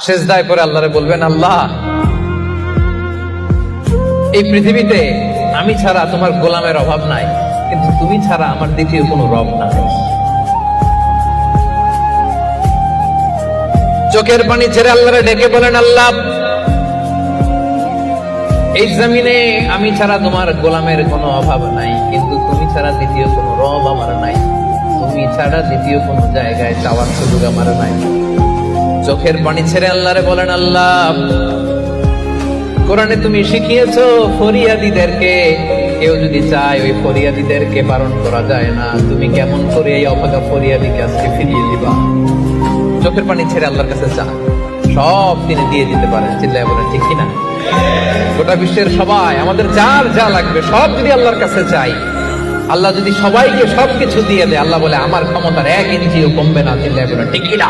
সিজদায় পড়ে আল্লাহরে বলবেন, আল্লাহ এই পৃথিবীতে আমি ছাড়া তোমার গোলামের অভাব নাই, কিন্তু তুমি ছাড়া আমার দ্বিতীয় কোনো রব নাই। চোখের পানি ছেড়ে আল্লাহরে ডেকে বলেন, আল্লাহ এই জমিনে আমি ছাড়া তোমার গোলামের কোনো অভাব নাই, কিন্তু তুমি ছাড়া দ্বিতীয় কোনো রব আমার নাই, তুমি ছাড়া দ্বিতীয় কোনো জায়গায় চাওয়ার সুযোগ আমার নাই। চোখের পানি ছেড়ে আল্লাহরে বলেন, আল্লাহ কোরআনে তুমি শিখিয়েছো ফরিয়াদীদেরকে কেউ যদি চায় ওই ফরিয়াদীদেরকে বারণ করা যায় না, তুমি কেমন করে এই অভাগা ফরিয়াদীকে আজকে ফিরিয়ে দিবা। চোখের পানি ছেড়ে আল্লাহর কাছে চা, সব তিনি দিয়ে দিতে পারেন। চিল্লায় বলেন ঠিক কিনা? গোটা বিশ্বের সবাই আমাদের যার যা লাগবে সব যদি আল্লাহর কাছে চাই, আল্লাহ যদি সবাইকে সবকিছু দিয়ে দেয়, আল্লাহ বলে আমার ক্ষমতার 1 ইঞ্চিও কমবে না। চিল্লায় বলেন ঠিক কিনা?